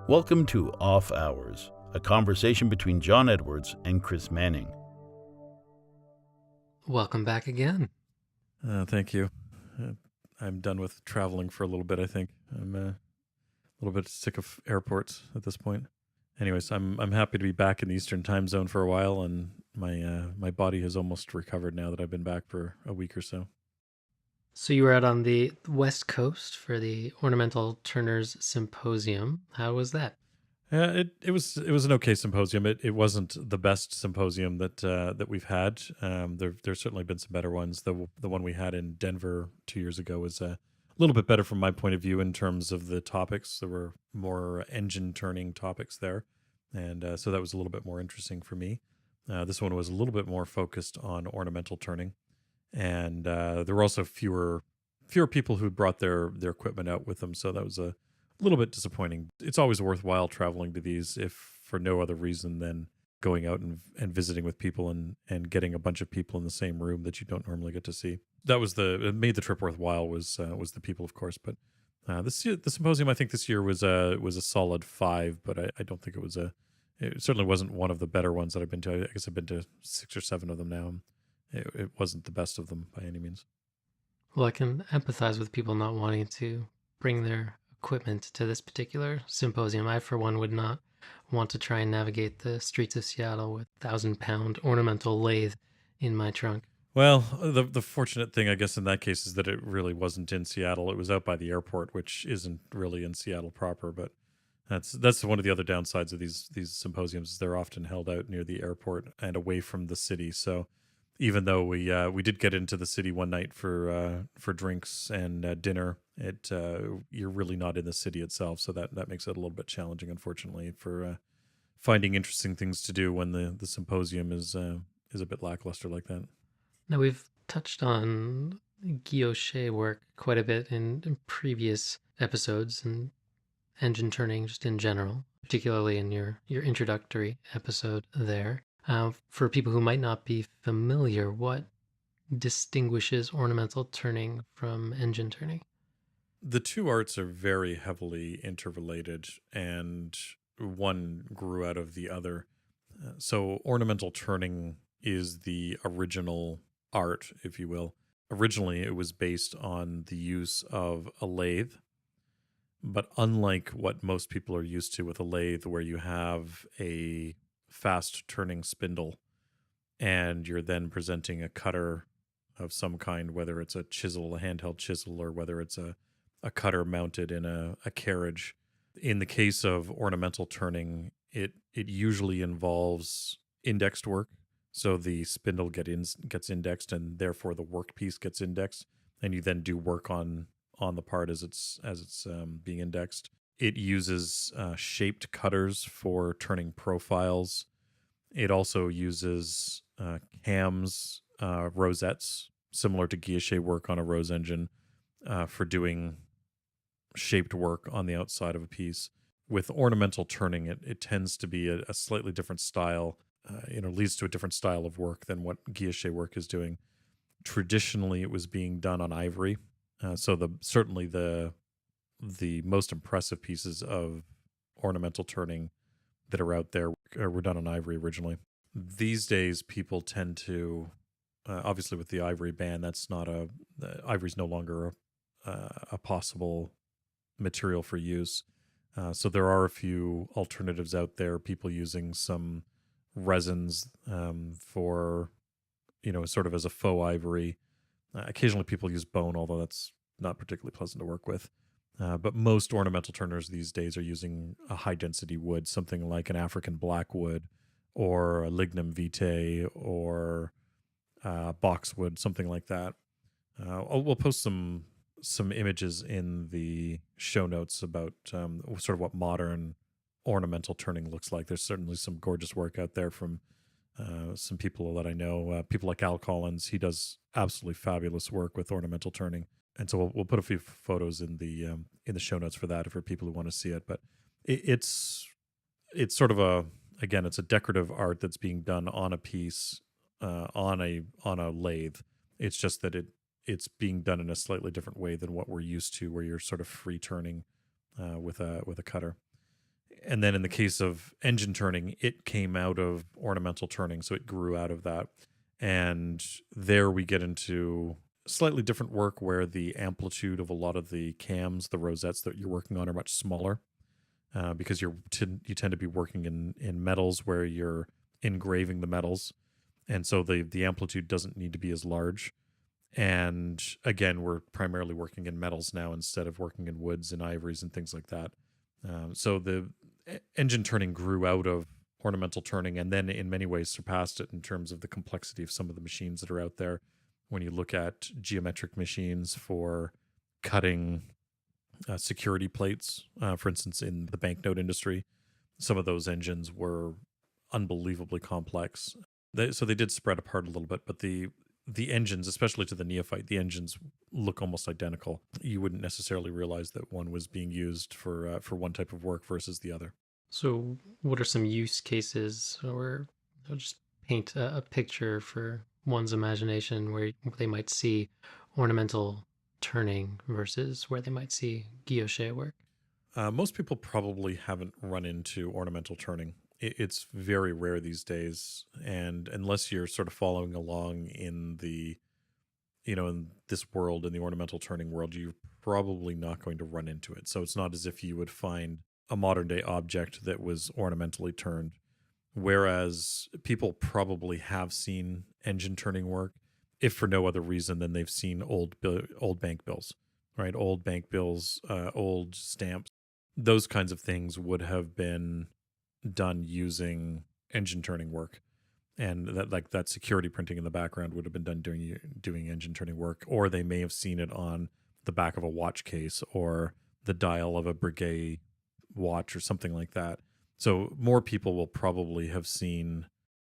Welcome to Off Hours, a conversation between John Edwards and Chris Manning. Welcome back again. Thank you. I'm done with traveling for a little bit, I think. I'm a little bit sick of airports at this point. Anyways, I'm happy to be back in the Eastern time zone for a while, and my body has almost recovered now that I've been back for a week or so. So you were out on the West Coast for the Ornamental Turners Symposium. How was that? It was an okay symposium. It wasn't the best symposium that we've had. There's certainly been some better ones. The one we had in Denver 2 years ago was a little bit better from my point of view in terms of the topics. There were more engine turning topics there, and so that was a little bit more interesting for me. This one was a little bit more focused on ornamental turning, and there were also fewer people who brought their equipment out with them. So that was a little bit disappointing. It's always worthwhile traveling to these, if for no other reason than going out and visiting with people and getting a bunch of people in the same room that you don't normally get to see. That was it made the trip worthwhile was the people, of course. But this year, the symposium, I think this year was a solid 5, but I don't think it certainly wasn't one of the better ones that I've been to. I guess I've been to 6 or 7 of them now. It wasn't the best of them by any means. Well, I can empathize with people not wanting to bring their equipment to this particular symposium. I, for one, would not want to try and navigate the streets of Seattle with 1,000-pound ornamental lathe in my trunk. Well, the fortunate thing, I guess, in that case is that it really wasn't in Seattle. It was out by the airport, which isn't really in Seattle proper. But that's one of the other downsides of these symposiums. Is they're often held out near the airport and away from the city. So even though we did get into the city one night for drinks and dinner, you're really not in the city itself. So that makes it a little bit challenging, unfortunately, for finding interesting things to do when the symposium is a bit lackluster like that. Now, we've touched on guilloche work quite a bit in previous episodes and engine turning just in general, particularly in your introductory episode there. For people who might not be familiar, what distinguishes ornamental turning from engine turning? The two arts are very heavily interrelated, and one grew out of the other. So ornamental turning is the original art, if you will. Originally, it was based on the use of a lathe, but unlike what most people are used to with a lathe, where you have a fast turning spindle and you're then presenting a cutter of some kind, whether it's a chisel, a handheld chisel, or whether it's a cutter mounted in a carriage. In the case of ornamental turning, it usually involves indexed work. So the spindle gets indexed, and therefore the workpiece gets indexed, and you then do work on the part as it's being indexed. It uses shaped cutters for turning profiles. It also uses cams, rosettes, similar to guilloche work on a rose engine, for doing shaped work on the outside of a piece. With ornamental turning, it tends to be a slightly different style. Leads to a different style of work than what guilloche work is doing. Traditionally, it was being done on ivory. So certainly the most impressive pieces of ornamental turning that are out there were done on ivory originally. These days, people tend to, obviously with the ivory ban, ivory's no longer a possible material for use. So there are a few alternatives out there, people using some resins for, sort of as a faux ivory. Occasionally people use bone, although that's not particularly pleasant to work with. But most ornamental turners these days are using a high density wood, something like an African blackwood or a lignum vitae or boxwood, something like that. We'll post some images in the show notes about sort of what modern ornamental turning looks like. There's certainly some gorgeous work out there from some people that I know. People like Al Collins, he does absolutely fabulous work with ornamental turning. And so we'll put a few photos in the show notes for that for people who want to see it. But it's sort of it's a decorative art that's being done on a piece on a lathe. It's just that it's being done in a slightly different way than what we're used to, where you're sort of free turning with a cutter. And then in the case of engine turning, it came out of ornamental turning, so it grew out of that. And there we get into slightly different work where the amplitude of a lot of the cams, the rosettes that you're working on, are much smaller because you tend to be working in metals where you're engraving the metals, and so the amplitude doesn't need to be as large. And again, we're primarily working in metals now instead of working in woods and ivories and things like that. So the engine turning grew out of ornamental turning, and then in many ways surpassed it in terms of the complexity of some of the machines that are out there. When you look at geometric machines for cutting security plates, for instance, in the banknote industry, some of those engines were unbelievably complex. So they did spread apart a little bit, but the engines, especially to the neophyte, the engines look almost identical. You wouldn't necessarily realize that one was being used for one type of work versus the other. So, what are some use cases, or I'll just paint a picture for one's imagination where they might see ornamental turning versus where they might see guilloche work? Most people probably haven't run into ornamental turning. It's very rare these days, and unless you're sort of following along in in this world, in the ornamental turning world, you're probably not going to run into it. So it's not as if you would find a modern day object that was ornamentally turned. Whereas people probably have seen engine turning work, if for no other reason than they've seen old bank bills, right? Old bank bills, old stamps, those kinds of things would have been done using engine turning work. And that security printing in the background would have been done doing engine turning work, or they may have seen it on the back of a watch case or the dial of a Breguet watch or something like that. So more people will probably have seen,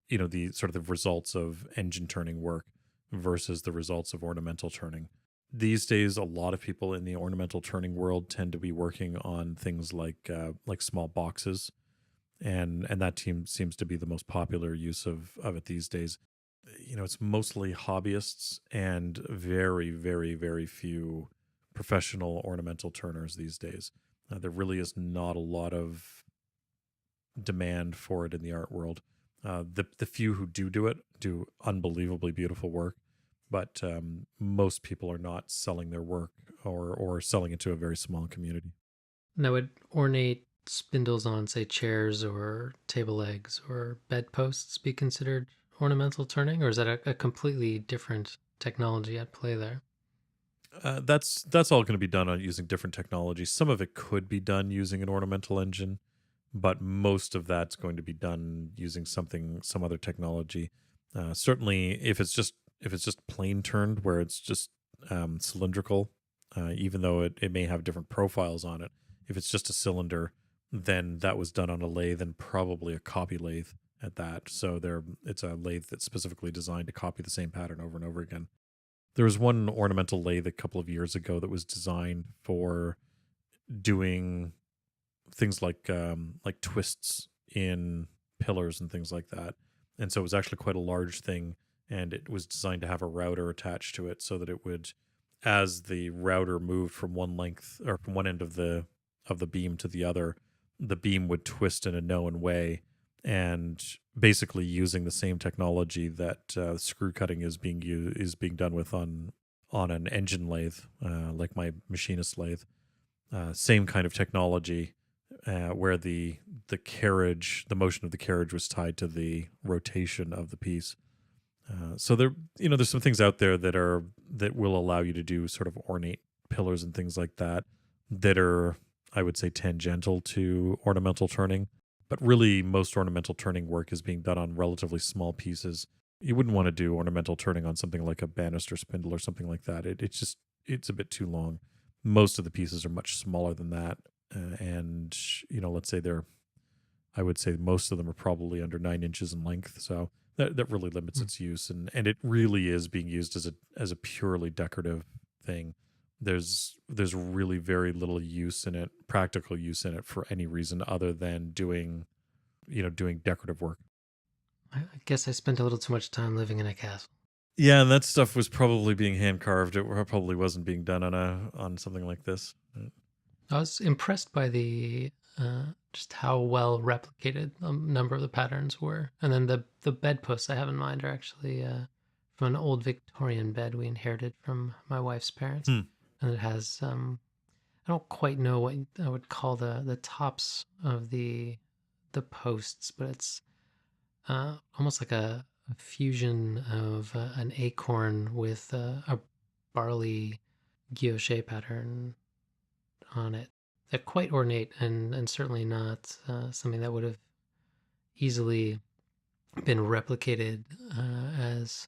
the sort of the results of engine turning work versus the results of ornamental turning. These days, a lot of people in the ornamental turning world tend to be working on things like small boxes, and that team seems to be the most popular use of it these days. It's mostly hobbyists and very, very, very few professional ornamental turners these days. There really is not a lot of demand for it in the art world. The few who do it do unbelievably beautiful work, but most people are not selling their work or selling it to a very small community. Now, would ornate spindles on, say, chairs or table legs or bedposts be considered ornamental turning, or is that a completely different technology at play there? That's all going to be done on using different technologies. Some of it could be done using an ornamental engine, but most of that's going to be done using some other technology. Certainly, if it's just plain turned, where it's just cylindrical, even though it may have different profiles on it. If it's just a cylinder, then that was done on a lathe, and probably a copy lathe at that. So it's a lathe that's specifically designed to copy the same pattern over and over again. There was one ornamental lathe a couple of years ago that was designed for doing things like twists in pillars and things like that. And so it was actually quite a large thing, and it was designed to have a router attached to it so that it would, as the router moved from one length or from one end of the beam to the other, the beam would twist in a known way. And basically using the same technology that screw cutting is being done with on an engine lathe, like my machinist lathe. Same kind of technology, where the carriage, the motion of the carriage was tied to the rotation of the piece. So there's some things out there that will allow you to do sort of ornate pillars and things like that are, I would say, tangential to ornamental turning. But really, most ornamental turning work is being done on relatively small pieces. You wouldn't want to do ornamental turning on something like a banister spindle or something like that. It's a bit too long. Most of the pieces are much smaller than that. And, let's say I would say most of them are probably under 9 inches in length. So that really limits its use. And it really is being used as a purely decorative thing. There's really very little use in it, practical use in it, for any reason other than doing decorative work. I guess I spent a little too much time living in a castle. Yeah, and that stuff was probably being hand carved. It probably wasn't being done on something like this. I was impressed by the just how well replicated a number of the patterns were. And then the bedposts I have in mind are actually from an old Victorian bed we inherited from my wife's parents, Hmm. and it has I don't quite know what I would call the tops of the posts, but it's almost like a fusion of an acorn with a barley guilloche pattern on it. They're quite ornate and certainly not something that would have easily been replicated as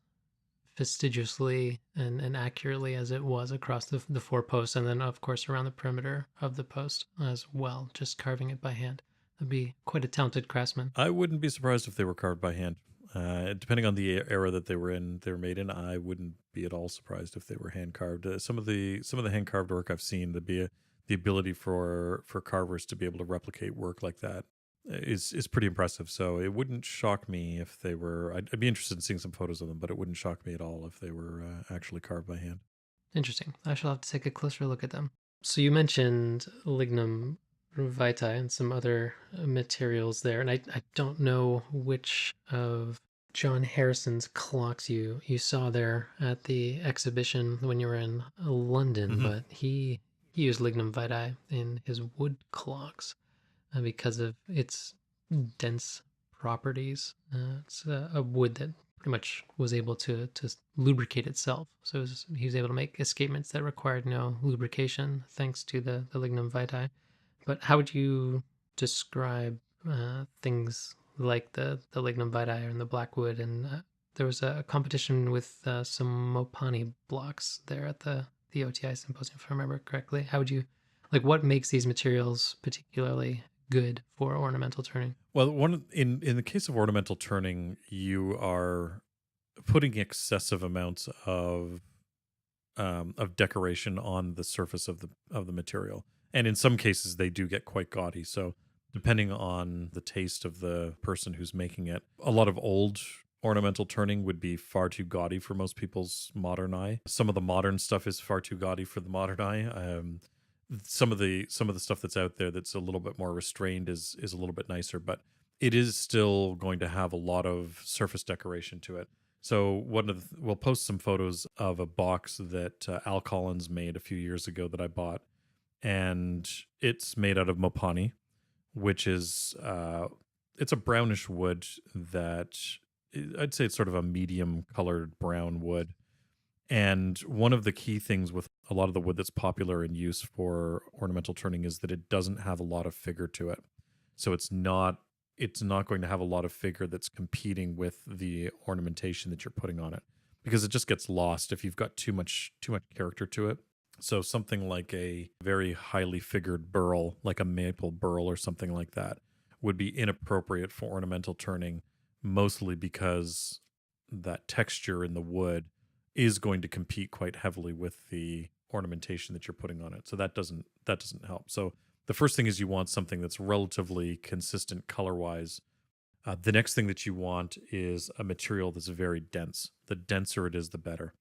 fastidiously and accurately as it was across the four posts, and then of course around the perimeter of the post as well, just carving it by hand. That'd be quite a talented craftsman. I wouldn't be surprised if they were carved by hand. Depending on the era that they were made in. I wouldn't be at all surprised if they were hand carved. Some of the hand carved work I've seen, the ability for carvers to be able to replicate work like that is pretty impressive. So it wouldn't shock me if they were. I'd be interested in seeing some photos of them, but it wouldn't shock me at all if they were actually carved by hand. Interesting. I shall have to take a closer look at them. So you mentioned lignum vitae and some other materials there, and I don't know which of John Harrison's clocks you saw there at the exhibition when you were in London, but he used lignum vitae in his wood clocks because of its dense properties. It's a wood that pretty much was able to lubricate itself. So he was able to make escapements that required no lubrication thanks to the lignum vitae. But how would you describe things like the lignum vitae and the blackwood? And there was a competition with some Mopani blocks there at the OTI symposium, if I remember correctly. How would you, like, what makes these materials particularly good for ornamental turning? Well, in the case of ornamental turning, you are putting excessive amounts of decoration on the surface of the material, and in some cases they do get quite gaudy. So depending on the taste of the person who's making it, a lot of old ornamental turning would be far too gaudy for most people's modern eye. Some of the modern stuff is far too gaudy for the modern eye. Some of the stuff that's out there that's a little bit more restrained is a little bit nicer, but it is still going to have a lot of surface decoration to it. So we'll post some photos of a box that Al Collins made a few years ago that I bought, and it's made out of Mopani, which is it's a brownish wood that I'd say it's sort of a medium colored brown wood. And one of the key things with a lot of the wood that's popular in use for ornamental turning is that it doesn't have a lot of figure to it. So it's not going to have a lot of figure that's competing with the ornamentation that you're putting on it, because it just gets lost if you've got too much character to it. So something like a very highly figured burl, like a maple burl or something like that, would be inappropriate for ornamental turning, mostly because that texture in the wood is going to compete quite heavily with the ornamentation that you're putting on it. So that doesn't help. So the first thing is you want something that's relatively consistent color-wise. The next thing that you want is a material that's very dense. The denser it is, the better.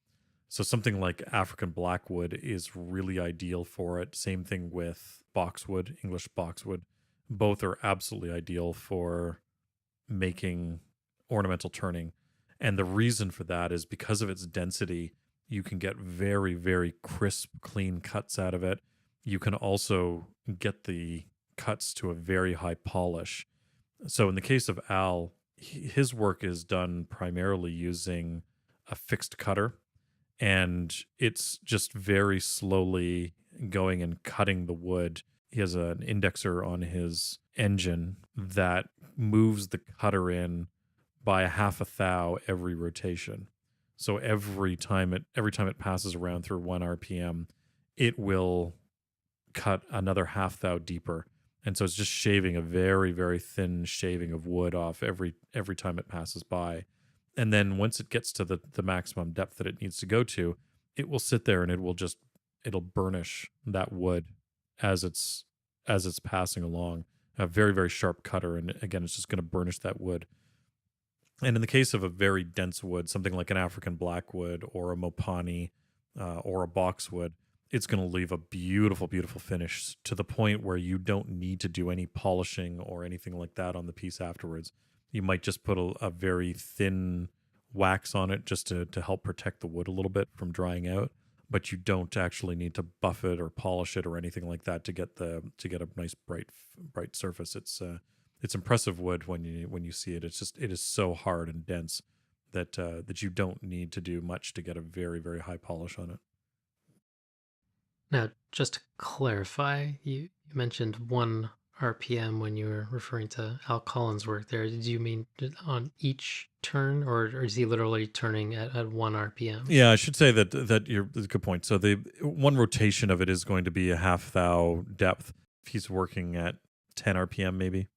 So something like African blackwood is really ideal for it. Same thing with boxwood, English boxwood. Both are absolutely ideal for making ornamental turning. And the reason for that is because of its density, you can get very, very crisp, clean cuts out of it. You can also get the cuts to a very high polish. So in the case of Al, his work is done primarily using a fixed cutter, and it's just very slowly going and cutting the wood. He has an indexer on his engine that moves the cutter in by a half a thou every rotation. So every time it passes around through 1 RPM, it will cut another half thou deeper. And so it's just shaving a very, very thin shaving of wood off every time it passes by. And then once it gets to the maximum depth that it needs to go to, it will sit there and it'll burnish that wood as it's passing along. A very, very sharp cutter, and again, it's just going to burnish that wood. And in the case of a very dense wood, something like an African blackwood or a Mopani or a boxwood, it's going to leave a beautiful, beautiful finish to the point where you don't need to do any polishing or anything like that on the piece afterwards. You might just put a very thin wax on it just to help protect the wood a little bit from drying out, but you don't actually need to buff it or polish it or anything like that to get a nice bright surface. It's impressive wood when you see it. It is so hard and dense that you don't need to do much to get a very, very high polish on it. Now, just to clarify, you mentioned 1 RPM when you were referring to Al Collins' work there. Did you mean on each turn, or is he literally turning at 1 RPM? Yeah, I should say that's a good point. So the one rotation of it is going to be a half thou depth. If he's working at 10 RPM maybe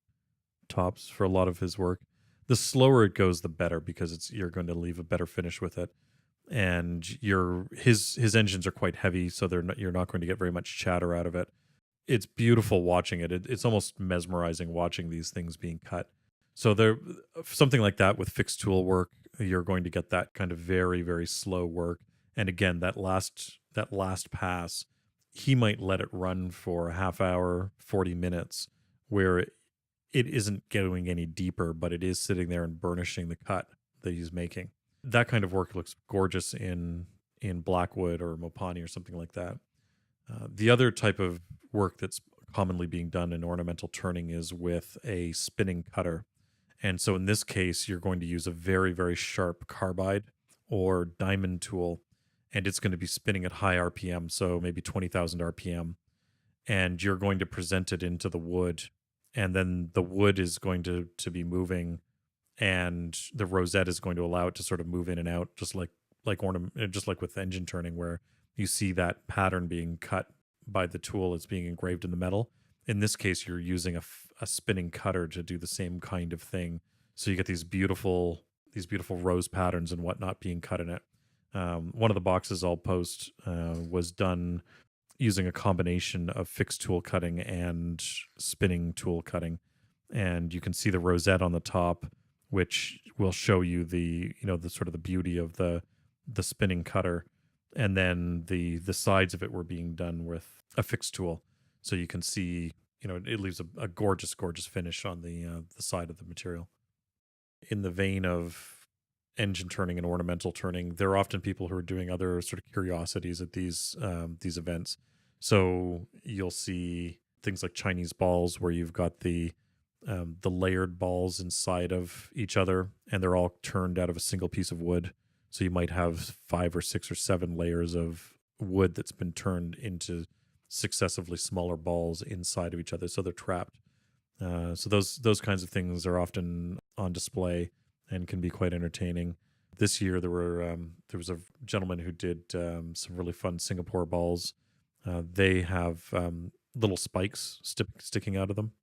tops for a lot of his work. The slower it goes, the better, because you're going to leave a better finish with it. And his engines are quite heavy, so you're not going to get very much chatter out of it. It's beautiful watching it. It's almost mesmerizing watching these things being cut. So something like that with fixed tool work, you're going to get that kind of very, very slow work. And again, that last pass, he might let it run for a half hour, 40 minutes, where it isn't going any deeper, but it is sitting there and burnishing the cut that he's making. That kind of work looks gorgeous in Blackwood or Mopani or something like that. The other type of work that's commonly being done in ornamental turning is with a spinning cutter. And so in this case, you're going to use a very, very sharp carbide or diamond tool, and it's going to be spinning at high RPM, so maybe 20,000 RPM. And you're going to present it into the wood, and then the wood is going to be moving, and the rosette is going to allow it to sort of move in and out, just like with engine turning, where you see that pattern being cut by the tool that's being engraved in the metal. In this case, you're using a spinning cutter to do the same kind of thing. So you get these beautiful rose patterns and whatnot being cut in it. One of the boxes I'll post was done using a combination of fixed tool cutting and spinning tool cutting. And you can see the rosette on the top, which will show you the sort of the beauty of the spinning cutter. And then the sides of it were being done with a fixed tool. So you can see, it leaves a gorgeous, gorgeous finish on the side of the material. In the vein of engine turning and ornamental turning, there are often people who are doing other sort of curiosities at these events. So you'll see things like Chinese balls, where you've got the layered balls inside of each other, and they're all turned out of a single piece of wood. So you might have 5 or 6 or 7 layers of wood that's been turned into successively smaller balls inside of each other, so they're trapped. So those kinds of things are often on display and can be quite entertaining. This year there was a gentleman who did some really fun Singapore balls. They have little spikes sticking out of them,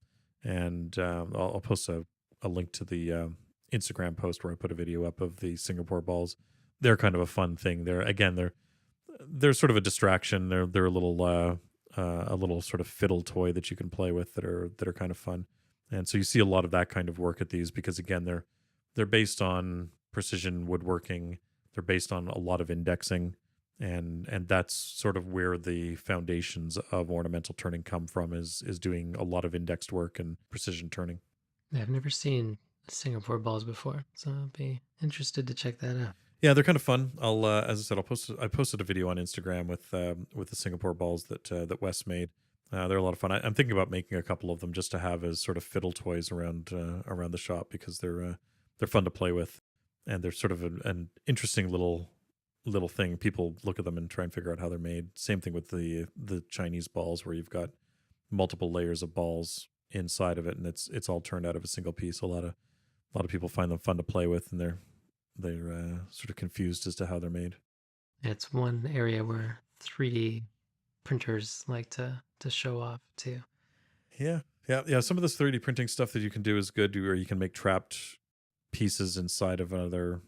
and I'll post a link to the Instagram post where I put a video up of the Singapore balls. They're kind of a fun thing. They're sort of a distraction. They're a little sort of fiddle toy that you can play with that are kind of fun. And so you see a lot of that kind of work at these, because again, they're based on precision woodworking. They're based on a lot of indexing, and that's sort of where the foundations of ornamental turning come from, is doing a lot of indexed work and precision turning. Yeah, I've never seen Singapore balls before, so I'll be interested to check that out. Yeah, they're kind of fun. As I said, I posted a video on Instagram with the Singapore balls that Wes made. They're a lot of fun. I'm thinking about making a couple of them just to have as sort of fiddle toys around the shop, because they're fun to play with, and they're sort of an interesting little thing. People look at them and try and figure out how they're made. Same thing with the Chinese balls, where you've got multiple layers of balls inside of it, and it's all turned out of a single piece. A lot of people find them fun to play with, and they're sort of confused as to how they're made. It's one area where 3D printers like to show off too. Yeah. Some of this 3D printing stuff that you can do is good, where you can make trapped pieces inside of another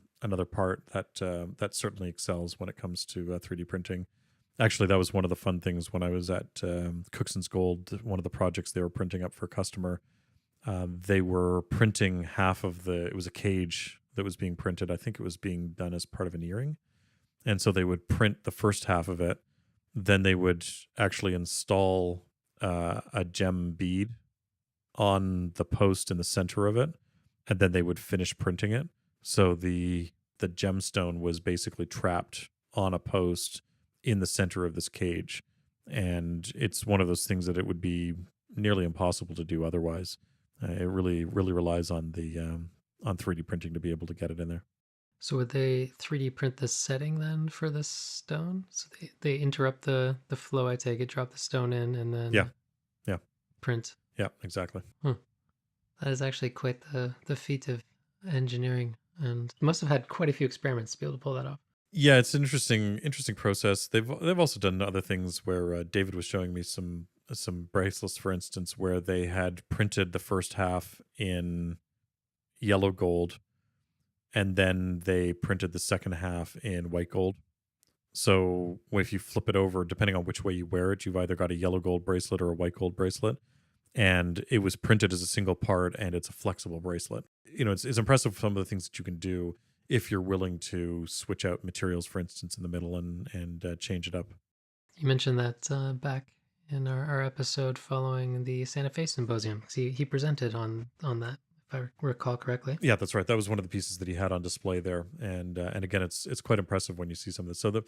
part. That certainly excels when it comes to 3D printing. Actually, that was one of the fun things when I was at Cookson's Gold. One of the projects they were printing up for a customer, they were printing half of it was a cage that was being printed. I think it was being done as part of an earring. And so they would print the first half of it, then they would actually install a gem bead on the post in the center of it, and then they would finish printing it. So the gemstone was basically trapped on a post in the center of this cage, and it's one of those things that it would be nearly impossible to do otherwise. It really relies on the on 3D printing to be able to get it in there. So would they 3D print the setting then for the stone? So they interrupt the flow, I take it, drop the stone in, and Yeah, then yeah, print. yeah, exactly. That is actually quite the feat of engineering, and must have had quite a few experiments to be able to pull that off. Yeah, it's an interesting process. They've also done other things where David was showing me some bracelets, for instance, where they had printed the first half in yellow gold, and then they printed the second half in white gold. So if you flip it over, depending on which way you wear it, you've either got a yellow gold bracelet or a white gold bracelet. And it was printed as a single part, and it's a flexible bracelet. It's impressive some of the things that you can do if you're willing to switch out materials, for instance, in the middle and change it up. You mentioned that back in our episode following the Santa Fe Symposium. 'Cause he presented on that, if I recall correctly. Yeah, that's right. That was one of the pieces that he had on display there, and again, it's quite impressive when you see some of this. So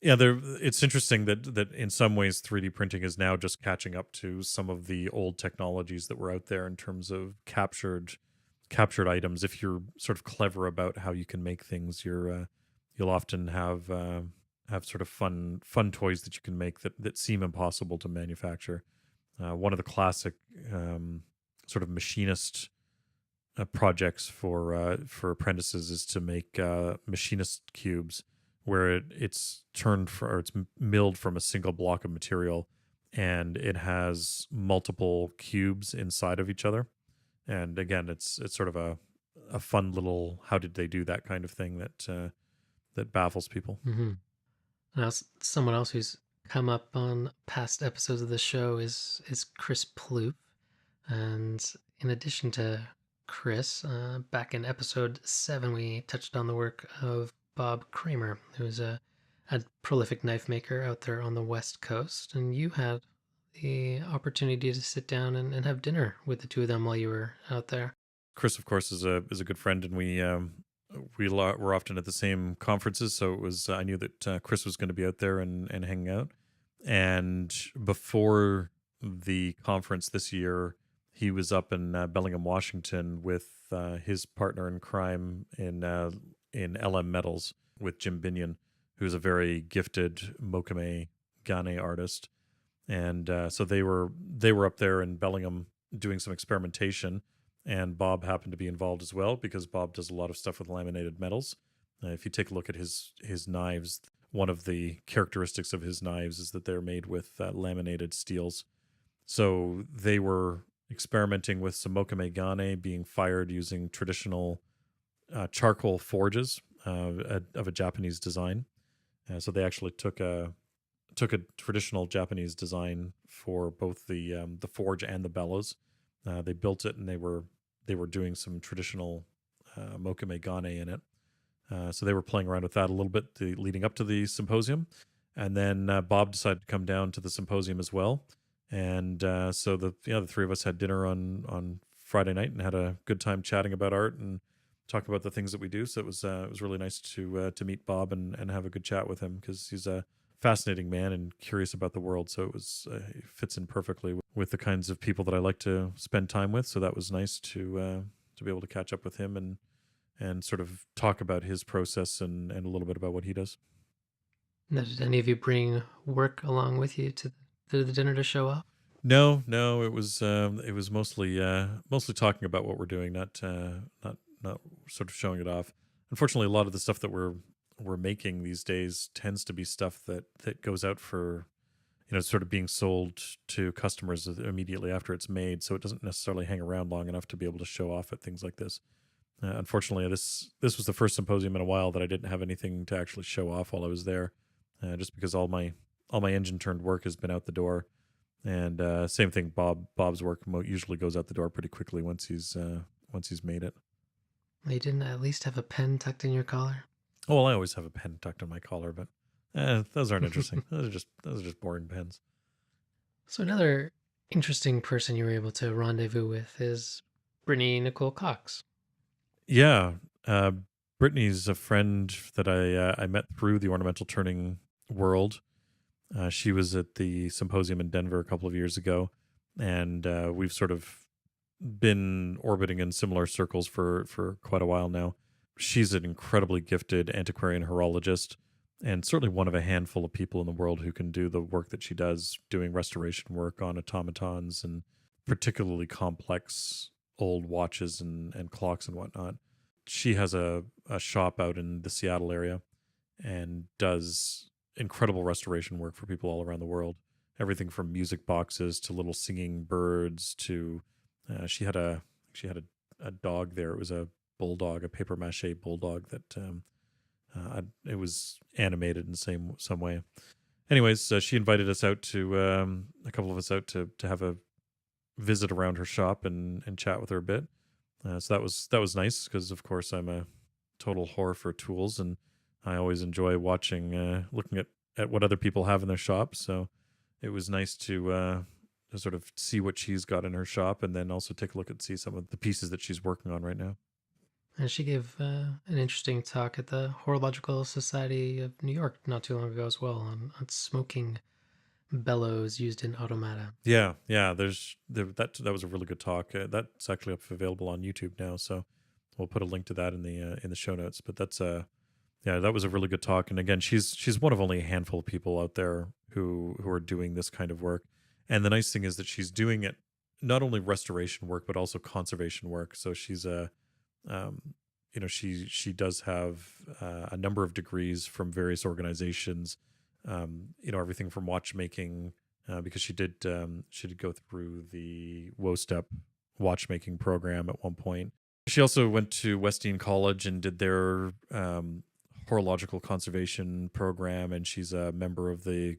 it's interesting that in some ways 3D printing is now just catching up to some of the old technologies that were out there in terms of captured items. If you're sort of clever about how you can make things, you'll often have sort of fun toys that you can make that seem impossible to manufacture. One of the classic sort of machinist projects for apprentices is to make machinist cubes, where it's milled from a single block of material, and it has multiple cubes inside of each other. And again, it's sort of a fun little how did they do that kind of thing that baffles people. Mm-hmm. Now, someone else who's come up on past episodes of the show is Chris Plouffe, and in addition to Chris, back in episode 7, we touched on the work of Bob Kramer, who's a prolific knife maker out there on the West Coast. And you had the opportunity to sit down and have dinner with the two of them while you were out there. Chris, of course, is a good friend, and we're often at the same conferences. So it was I knew that Chris was going to be out there and hanging out. And before the conference this year, he was up in Bellingham, Washington, with his partner in crime in LM Metals with Jim Binion, who's a very gifted Mokame Gane artist. And so they were up there in Bellingham doing some experimentation, and Bob happened to be involved as well because Bob does a lot of stuff with laminated metals. If you take a look at his knives, one of the characteristics of his knives is that they're made with laminated steels. So they were experimenting with some Mokame Gane being fired using traditional charcoal forges of a Japanese design. So they actually took a traditional Japanese design for both the forge and the bellows. They built it, and they were doing some traditional Mokame Gane in it. So they were playing around with that a little bit leading up to the symposium, and then Bob decided to come down to the symposium as well. And so the three of us had dinner on Friday night and had a good time chatting about art and talk about the things that we do. So it was really nice to meet Bob and have a good chat with him, because he's a fascinating man and curious about the world. So it fits in perfectly with the kinds of people that I like to spend time with. So that was nice to be able to catch up with him and sort of talk about his process and a little bit about what he does. Now, did any of you bring work along with you to the dinner to show off? No, it was mostly talking about what we're doing, not sort of showing it off. Unfortunately, a lot of the stuff that we're making these days tends to be stuff that goes out for, sort of being sold to customers immediately after it's made. So it doesn't necessarily hang around long enough to be able to show off at things like this. Unfortunately, this was the first symposium in a while that I didn't have anything to actually show off while I was there, just because all my engine turned work has been out the door. And same thing, Bob's work usually goes out the door pretty quickly once he's made it. You didn't at least have a pen tucked in your collar? Oh, well, I always have a pen tucked in my collar, but Those aren't interesting. Those are just boring pens. So another interesting person you were able to rendezvous with is Brittany Nicole Cox. Yeah, uh, Brittany's a friend that I met through the ornamental turning world. She was at the symposium in Denver a couple of years ago, and we've sort of been orbiting in similar circles for quite a while now. She's an incredibly gifted antiquarian horologist, and certainly one of a handful of people in the world who can do the work that she does, doing restoration work on automatons and particularly complex old watches and clocks and whatnot. She has a shop out in the Seattle area and does incredible restoration work for people all around the world. Everything from music boxes to little singing birds to she had a dog there. It was a bulldog, a paper mache bulldog that it was animated in the some way. Anyways, she invited us out to a couple of us out to have a visit around her shop and chat with her a bit. So that was nice because of course I'm a total whore for tools and I always enjoy watching looking at what other people have in their shop. So it was nice to sort of see what she's got in her shop and then also take a look and see some of the pieces that she's working on right now. And she gave an interesting talk at the Horological Society of New York not too long ago as well on smoking bellows used in automata. Yeah. That was a really good talk. That's actually available on YouTube now, so we'll put a link to that in the show notes. But that's yeah, that was a really good talk. And again, she's one of only a handful of people out there who are doing this kind of work. And the nice thing is that she's doing it not only restoration work but also conservation work. So she's a um, she does have a number of degrees from various organizations. Everything from watchmaking because she did go through the WOSTEP watchmaking program at one point. She also went to Wesleyan College and did their horological conservation program, and she's a member of the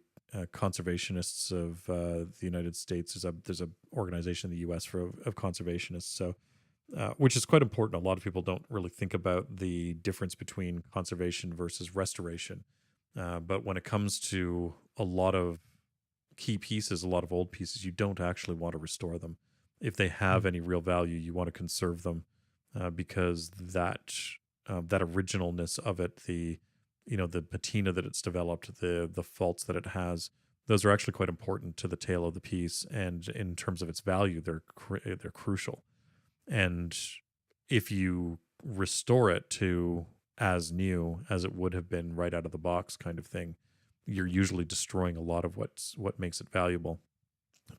conservationists of the United States. There's a organization in the U.S. of conservationists, so which is quite important. A lot of people don't really think about the difference between conservation versus restoration, but when it comes to a lot of key pieces, a lot of old pieces, you don't actually want to restore them. If they have any real value, you want to conserve them because that originalness of it, the patina that it's developed, the faults that it has, those are actually quite important to the tail of the piece, and in terms of its value, they're crucial. And if you restore it to as new as it would have been right out of the box, kind of thing, you're usually destroying a lot of what makes it valuable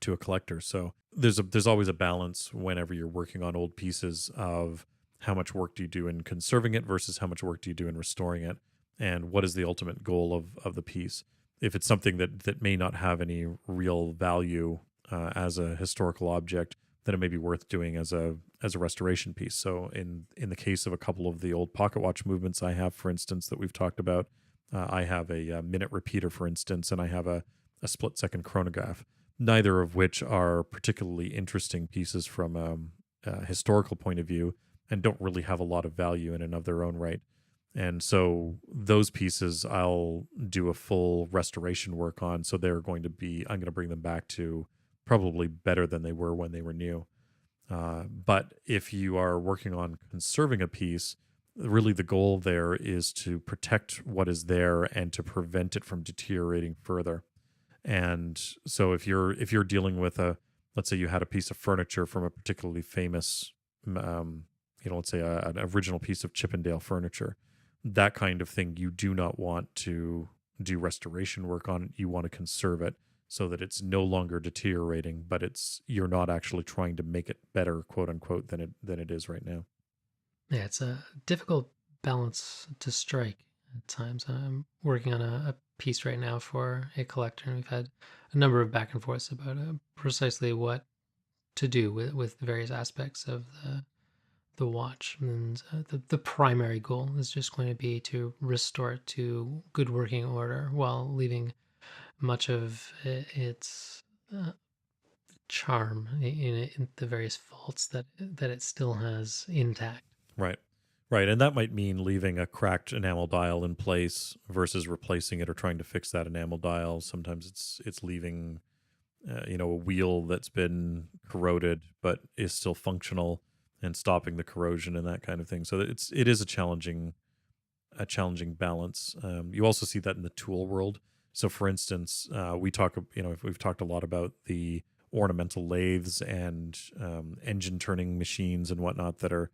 to a collector. So there's always a balance whenever you're working on old pieces of how much work do you do in conserving it versus how much work do you do in restoring it, and what is the ultimate goal of the piece. If it's something that may not have any real value as a historical object, then it may be worth doing as a restoration piece. So in the case of a couple of the old pocket watch movements I have, for instance, that we've talked about, I have a minute repeater, for instance, and I have a split second chronograph, neither of which are particularly interesting pieces from a historical point of view and don't really have a lot of value in and of their own right. And so those pieces I'll do a full restoration work on. So I'm going to bring them back to probably better than they were when they were new. But if you are working on conserving a piece, really the goal there is to protect what is there and to prevent it from deteriorating further. And so if you're dealing with let's say you had a piece of furniture from a particularly famous, let's say an original piece of Chippendale furniture, that kind of thing, you do not want to do restoration work on it. You want to conserve it so that it's no longer deteriorating, but you're not actually trying to make it better, quote unquote, than it is right now. Yeah, it's a difficult balance to strike at times. I'm working on a piece right now for a collector, and we've had a number of back and forths about precisely what to do with the various aspects of the watch. And the primary goal is just going to be to restore it to good working order while leaving much of its charm in the various faults that it still has intact. Right. Right, and that might mean leaving a cracked enamel dial in place versus replacing it or trying to fix that enamel dial. Sometimes it's leaving a wheel that's been corroded but is still functional and stopping the corrosion and that kind of thing. So it is a challenging balance. You also see that in the tool world. So, for instance, we've talked a lot about the ornamental lathes and engine turning machines and whatnot that are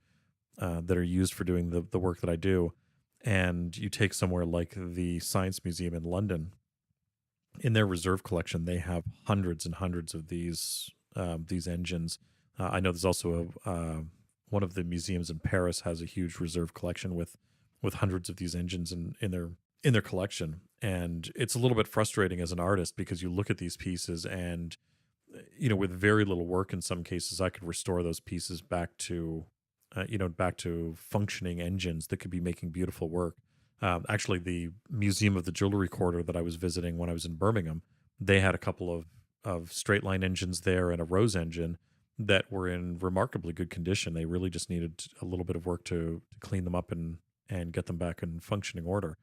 used for doing the work that I do. And you take somewhere like the Science Museum in London, in their reserve collection, they have hundreds and hundreds of these engines. I know there's also one of the museums in Paris has a huge reserve collection with hundreds of these engines in their collection. And it's a little bit frustrating as an artist because you look at these pieces and with very little work in some cases, I could restore those pieces back to functioning engines that could be making beautiful work. Actually, the Museum of the Jewelry Quarter that I was visiting when I was in Birmingham, they had a couple of straight line engines there and a Rose engine that were in remarkably good condition. They really just needed a little bit of work to clean them up and get them back in functioning order.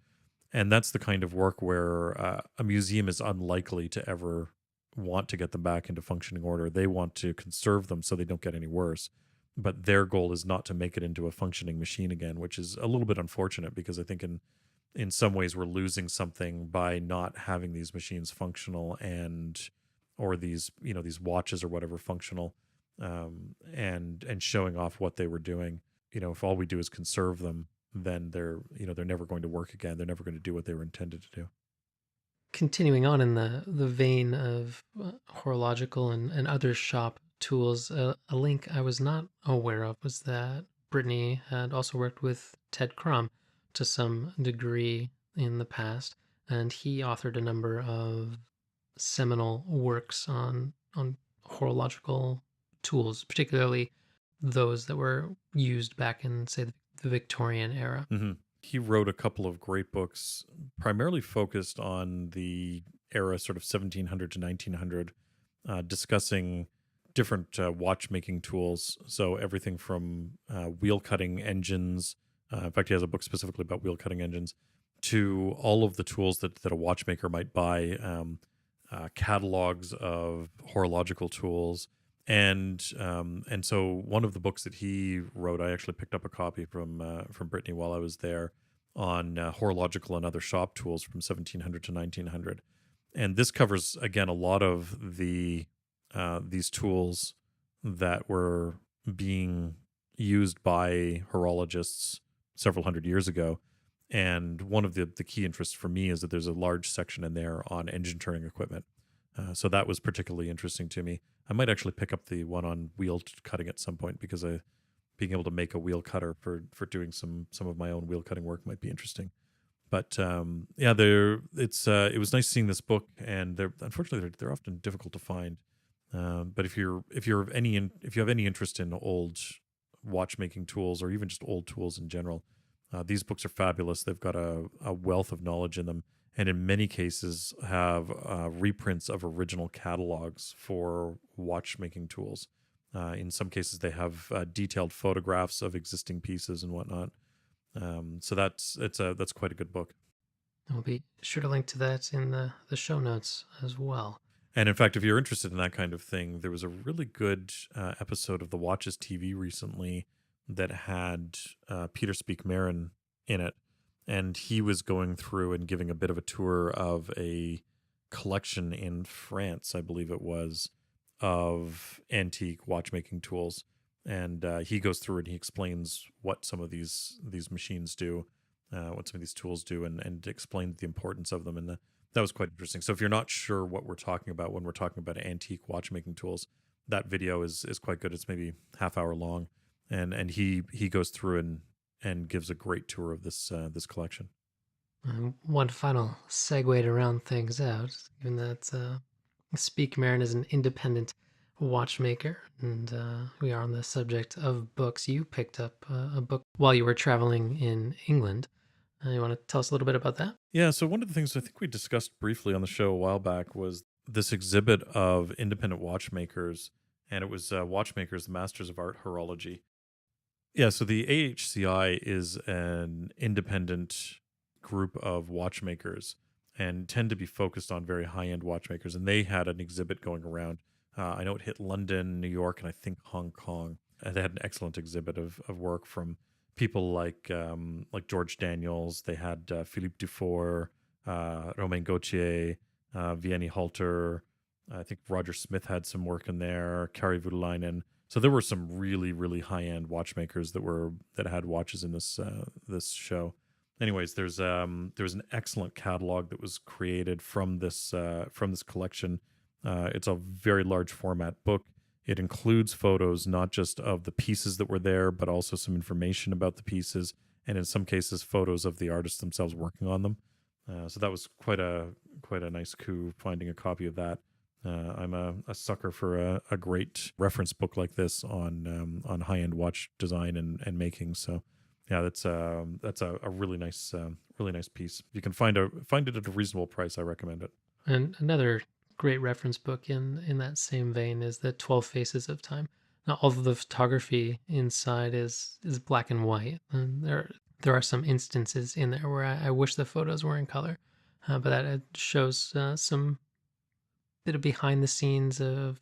And that's the kind of work where a museum is unlikely to ever want to get them back into functioning order. They want to conserve them so they don't get any worse. But their goal is not to make it into a functioning machine again, which is a little bit unfortunate because I think in some ways we're losing something by not having these machines functional or these watches or whatever functional, and showing off what they were doing. If all we do is conserve them, then they're never going to work again. They're never going to do what they were intended to do. Continuing on in the vein of horological and other shop tools, a link I was not aware of was that Brittany had also worked with Ted Crum to some degree in the past, and he authored a number of seminal works on horological tools, particularly those that were used back in, say, the Victorian era. hmm He wrote a couple of great books, primarily focused on the era sort of 1700 to 1900, discussing different watchmaking tools. So everything from wheel cutting engines. In fact, he has a book specifically about wheel cutting engines, to all of the tools that a watchmaker might buy, catalogs of horological tools. And so one of the books that he wrote, I actually picked up a copy from Brittany while I was there, on horological and other shop tools from 1700 to 1900. And this covers again a lot of these tools that were being used by horologists several hundred years ago. And one of the key interests for me is that there's a large section in there on engine turning equipment. So that was particularly interesting to me. I might actually pick up the one on wheel cutting at some point because being able to make a wheel cutter for doing some of my own wheel cutting work might be interesting. But yeah, it was nice seeing this book, and unfortunately they're often difficult to find. But if you have any interest in old watchmaking tools or even just old tools in general, these books are fabulous. They've got a wealth of knowledge in them, and in many cases have reprints of original catalogs for watchmaking tools. In some cases, they have detailed photographs of existing pieces and whatnot. So that's quite a good book. I'll be sure to link to that in the show notes as well. And in fact, if you're interested in that kind of thing, there was a really good episode of the Watches TV recently that had Peter Speak-Marin in it. And he was going through and giving a bit of a tour of a collection in France, I believe it was, of antique watchmaking tools. And he goes through and he explains what some of these machines do, what some of these tools do, and explains the importance of them. And that was quite interesting. So if you're not sure what we're talking about when we're talking about antique watchmaking tools, that video is quite good. It's maybe half hour long, and he goes through and gives a great tour of this collection. One final segue to round things out, given that Speak Marin is an independent watchmaker, and we are on the subject of books. You picked up a book while you were traveling in England. You want to tell us a little bit about that? Yeah, so one of the things I think we discussed briefly on the show a while back was this exhibit of independent watchmakers, and it was Watchmakers, the Masters of Art Horology. Yeah, so the AHCI is an independent group of watchmakers and tend to be focused on very high-end watchmakers. And they had an exhibit going around. I know it hit London, New York, and I think Hong Kong. And they had an excellent exhibit of work from people like George Daniels. They had Philippe Dufour, Romain Gauthier, Vianney Halter. I think Roger Smith had some work in there. Kari Voutilainen. So there were some really, really high end watchmakers that had watches in this show. Anyways, there's an excellent catalog that was created from this collection. It's a very large format book. It includes photos not just of the pieces that were there, but also some information about the pieces, and in some cases, photos of the artists themselves working on them. So that was quite a nice coup finding a copy of that. I'm a sucker for a great reference book like this on high end watch design and making. So yeah, that's a really nice piece. If you can find it at a reasonable price, I recommend it. And another great reference book in that same vein is the 12 Faces of Time. Now, all of the photography inside is black and white, and there are some instances in there where I wish the photos were in color, but that shows some bit of behind the scenes of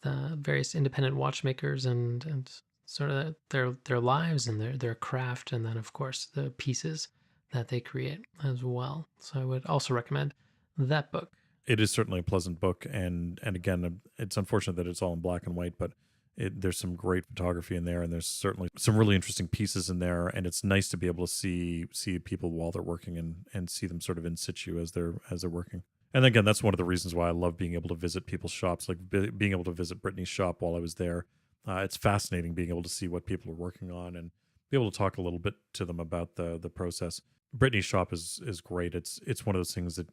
the various independent watchmakers and sort of their lives and their craft, and then of course the pieces that they create as well. So I would also recommend that book. It is certainly a pleasant book, and again, it's unfortunate that it's all in black and white, but there's some great photography in there, and there's certainly some really interesting pieces in there, and it's nice to be able to see people while they're working and see them sort of in situ as they're working. And again, that's one of the reasons why I love being able to visit people's shops, like being able to visit Brittany's shop while I was there. It's fascinating being able to see what people are working on and be able to talk a little bit to them about the process. Brittany's shop is great. It's one of those things that,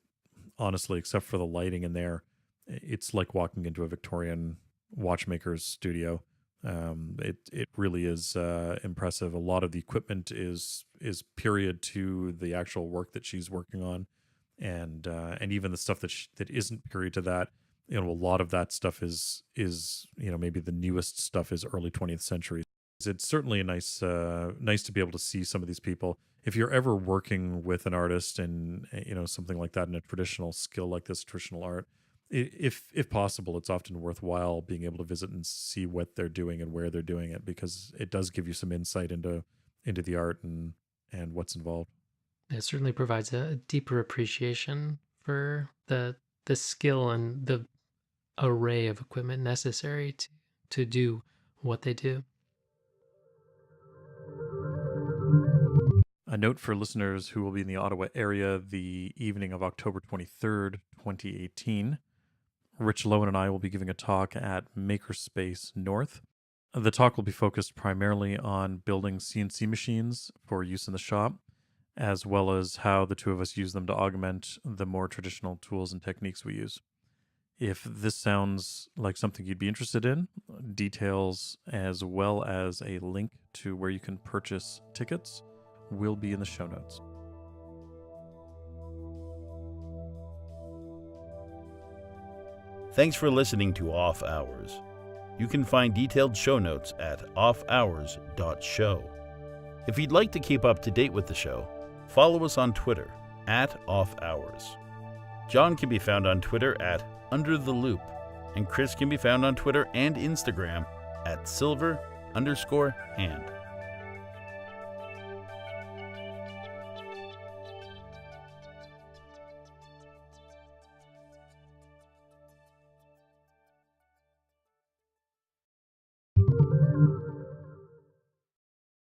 honestly, except for the lighting in there, it's like walking into a Victorian watchmaker's studio. It really is impressive. A lot of the equipment is period to the actual work that she's working on, and even the stuff that isn't period to that. A lot of that stuff is maybe the newest stuff is early 20th century. It's certainly a nice to be able to see some of these people. If you're ever working with an artist and something like that in a traditional skill like this, traditional art, if possible, it's often worthwhile being able to visit and see what they're doing and where they're doing it, because it does give you some insight into the art and what's involved. It certainly provides a deeper appreciation for the skill and the array of equipment necessary to do what they do. A note for listeners who will be in the Ottawa area the evening of October 23rd, 2018. Rich Lowen and I will be giving a talk at Makerspace North. The talk will be focused primarily on building CNC machines for use in the shop, as well as how the two of us use them to augment the more traditional tools and techniques we use. If this sounds like something you'd be interested in, details as well as a link to where you can purchase tickets will be in the show notes. Thanks for listening to Off Hours. You can find detailed show notes at offhours.show. If you'd like to keep up to date with the show, follow us on Twitter @offhours. John can be found on Twitter @UnderTheLoop, and Chris can be found on Twitter and Instagram @silver_hand.